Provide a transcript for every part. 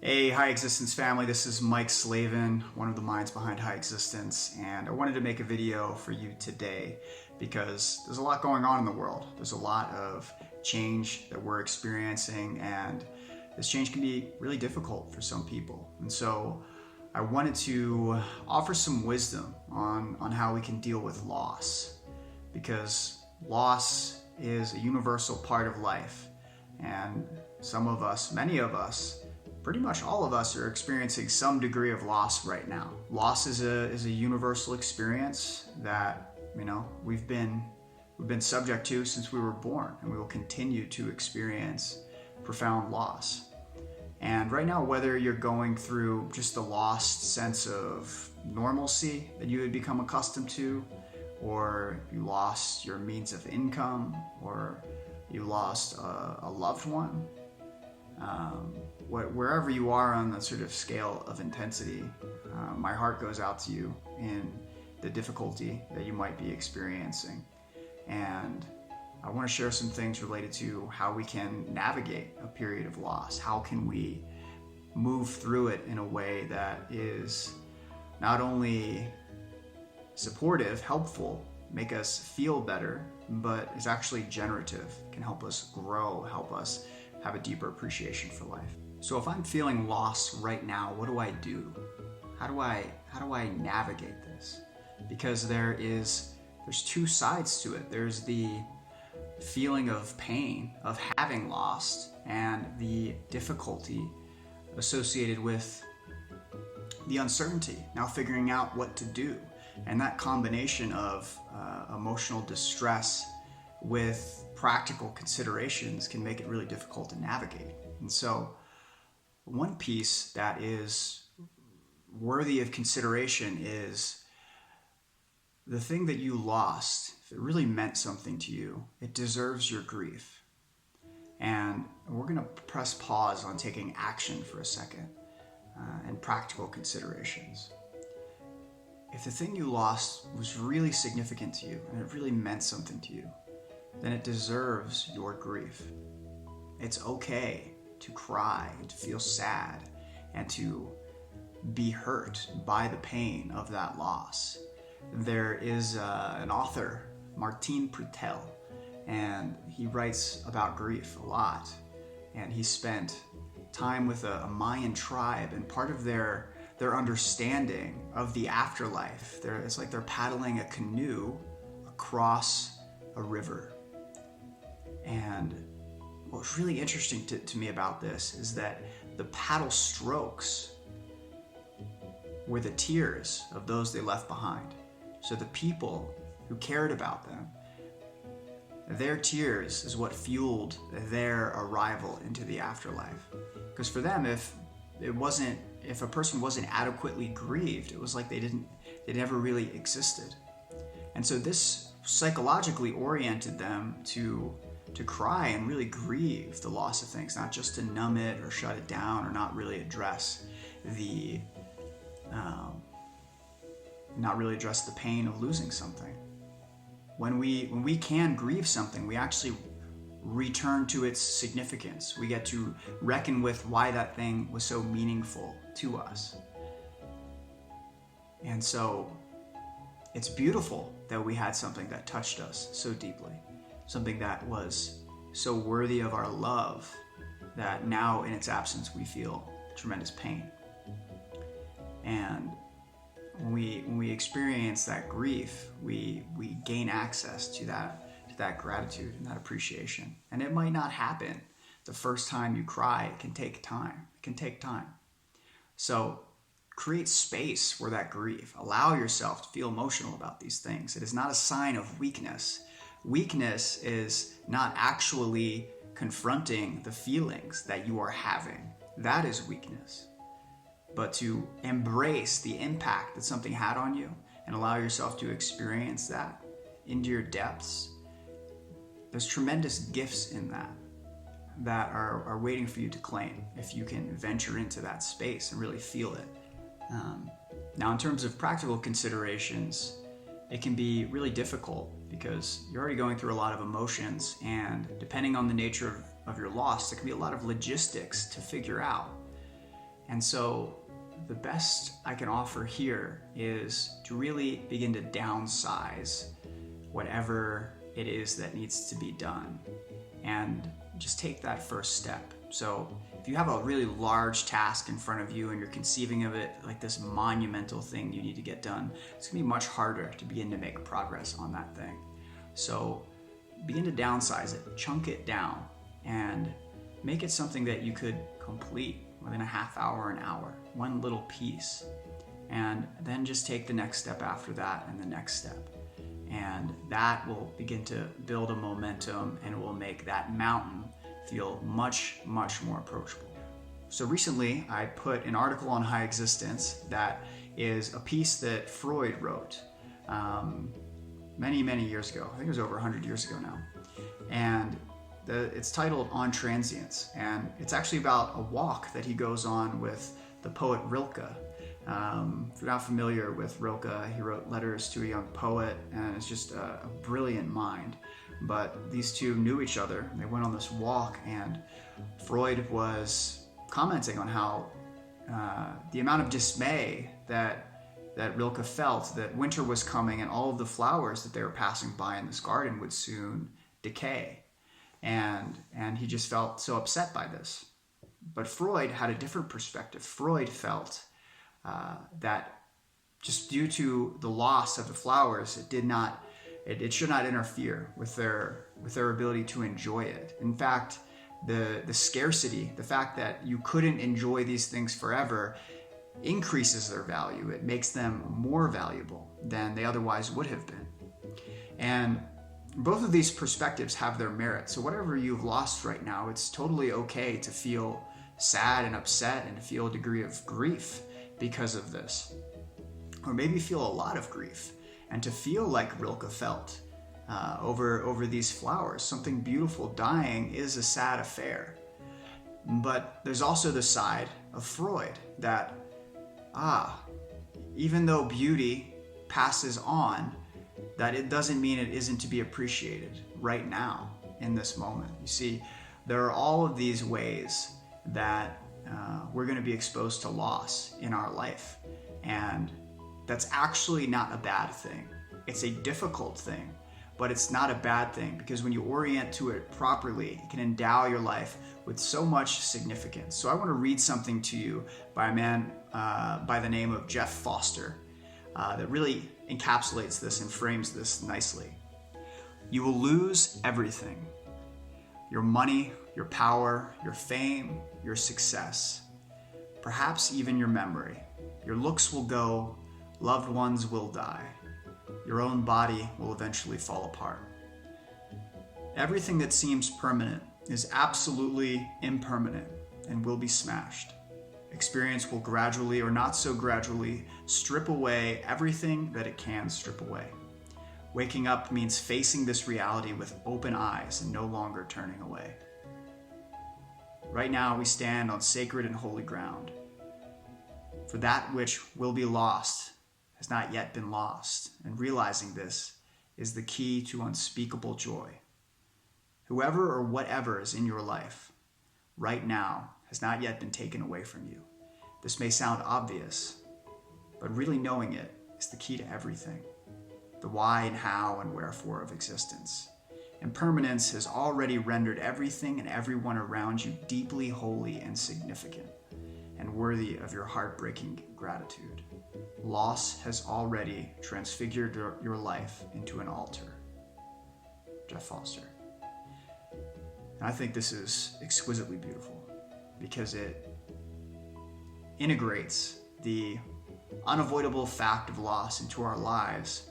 Hey, High Existence family, this is Mike Slavin, one of the minds behind High Existence, and I wanted to make a video for you today because there's a lot going on in the world. There's a lot of change that we're experiencing, and this change can be really difficult for some people. And so I wanted to offer some wisdom on how we can deal with loss, because loss is a universal part of life, and some of us, many of us, pretty much all of us are experiencing some degree of loss right now. Loss is a universal experience that, we've been subject to since we were born, and we will continue to experience profound loss. And right now, whether you're going through just a lost sense of normalcy that you had become accustomed to, or you lost your means of income, or you lost a loved one, wherever you are on the sort of scale of intensity, my heart goes out to you in the difficulty that you might be experiencing. And I want to share some things related to how we can navigate a period of loss. How can we move through it in a way that is not only supportive, helpful, make us feel better, but is actually generative, can help us grow, help us have a deeper appreciation for life. So if I'm feeling lost right now, what do I do? How do I navigate this? Because there's two sides to it. There's the feeling of pain of having lost, and the difficulty associated with the uncertainty, now figuring out what to do. And that combination of emotional distress with practical considerations can make it really difficult to navigate. And so one piece that is worthy of consideration is the thing that you lost. If it really meant something to you, it deserves your grief. And we're going to press pause on taking action for a second and practical considerations. If the thing you lost was really significant to you and it really meant something to you, then it deserves your grief. It's okay to cry, to feel sad, and to be hurt by the pain of that loss. There is an author, Martin Prutel, and he writes about grief a lot. And he spent time with a Mayan tribe, and part of their understanding of the afterlife, it's like they're paddling a canoe across a river. And what's really interesting to me about this is that the paddle strokes were the tears of those they left behind. So the people who cared about them, their tears is what fueled their arrival into the afterlife. Because for them, if a person wasn't adequately grieved, it was like they never really existed. And so this psychologically oriented them to cry and really grieve the loss of things, not just to numb it or shut it down or not really address the pain of losing something. When we can grieve something, we actually return to its significance. We get to reckon with why that thing was so meaningful to us. And so it's beautiful that we had something that touched us so deeply, something that was so worthy of our love that now in its absence we feel tremendous pain. And when we experience that grief, we gain access to that gratitude and that appreciation. And it might not happen the first time you cry. It can take time. So create space for that grief. Allow yourself to feel emotional about these things. It is not a sign of weakness. Weakness is not actually confronting the feelings that you are having. That is weakness. But to embrace the impact that something had on you and allow yourself to experience that into your depths, there's tremendous gifts in that are waiting for you to claim if you can venture into that space and really feel it. Now, in terms of practical considerations, it can be really difficult because you're already going through a lot of emotions, and depending on the nature of your loss, there can be a lot of logistics to figure out. And so the best I can offer here is to really begin to downsize whatever it is that needs to be done, and just take that first step. So if you have a really large task in front of you and you're conceiving of it like this monumental thing you need to get done, it's gonna be much harder to begin to make progress on that thing. So begin to downsize it, chunk it down, and make it something that you could complete within a half hour, an hour, one little piece. And then just take the next step after that and the next step. And that will begin to build a momentum, and it will make that mountain feel much, much more approachable. So recently I put an article on High Existence that is a piece that Freud wrote many, many years ago. I think it was over 100 years ago now. And it's titled On Transience, and it's actually about a walk that he goes on with the poet Rilke. If you're not familiar with Rilke, he wrote Letters to a Young Poet, and it's just a brilliant mind. But these two knew each other, and they went on this walk, and Freud was commenting on how the amount of dismay that Rilke felt that winter was coming and all of the flowers that they were passing by in this garden would soon decay. And he just felt so upset by this. But Freud had a different perspective. Freud felt that just due to the loss of the flowers, it should not interfere with their ability to enjoy it. In fact, the scarcity, the fact that you couldn't enjoy these things forever, increases their value. It makes them more valuable than they otherwise would have been. And both of these perspectives have their merit. So whatever you've lost right now, it's totally okay to feel sad and upset and to feel a degree of grief because of this. Or maybe feel a lot of grief and to feel like Rilke felt over these flowers. Something beautiful dying is a sad affair. But there's also the side of Freud that, even though beauty passes on, that it doesn't mean it isn't to be appreciated right now in this moment. You see, there are all of these ways that we're going to be exposed to loss in our life. And that's actually not a bad thing. It's a difficult thing, but it's not a bad thing, because when you orient to it properly, it can endow your life with so much significance. So I want to read something to you by a man by the name of Jeff Foster that really encapsulates this and frames this nicely. You will lose everything: your money, your power, your fame, your success, perhaps even your memory. Your looks will go, loved ones will die. Your own body will eventually fall apart. Everything that seems permanent is absolutely impermanent and will be smashed. Experience will gradually, or not so gradually, strip away everything that it can strip away. Waking up means facing this reality with open eyes and no longer turning away. Right now we stand on sacred and holy ground. For that which will be lost has not yet been lost, and realizing this is the key to unspeakable joy. Whoever or whatever is in your life right now has not yet been taken away from you. This may sound obvious, but really knowing it is the key to everything, the why and how and wherefore of existence. Impermanence has already rendered everything and everyone around you deeply holy and significant, and worthy of your heartbreaking gratitude. Loss has already transfigured your life into an altar. Jeff Foster. And I think this is exquisitely beautiful because it integrates the unavoidable fact of loss into our lives,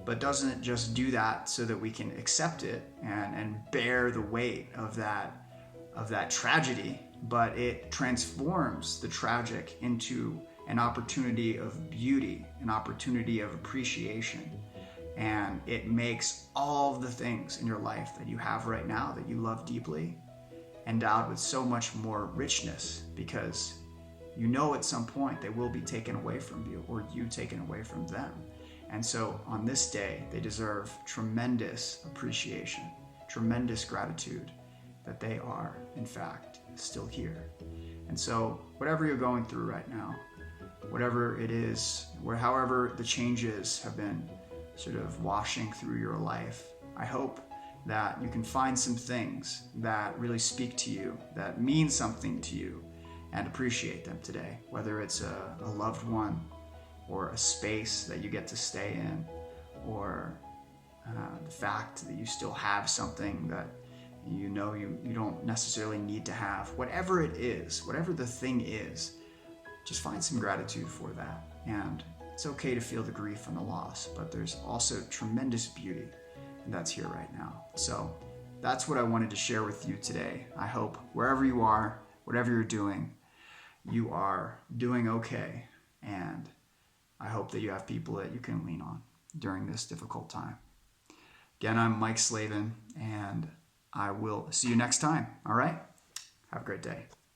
but doesn't just do that so that we can accept it and bear the weight of that tragedy, but it transforms the tragic into an opportunity of beauty, an opportunity of appreciation. And it makes all of the things in your life that you have right now that you love deeply endowed with so much more richness, because you know at some point they will be taken away from you, or you taken away from them. And so on this day, they deserve tremendous appreciation, tremendous gratitude that they are, in fact, still here. And so whatever you're going through right now, whatever it is, however the changes have been sort of washing through your life, I hope that you can find some things that really speak to you, that mean something to you, and appreciate them today. Whether it's a loved one, or a space that you get to stay in, or the fact that you still have something that you know you don't necessarily need to have. Whatever it is, whatever the thing is, just find some gratitude for that. And it's okay to feel the grief and the loss, but there's also tremendous beauty, and that's here right now. So that's what I wanted to share with you today. I hope wherever you are, whatever you're doing, you are doing okay. And I hope that you have people that you can lean on during this difficult time. Again, I'm Mike Slavin, and I will see you next time. All right? Have a great day.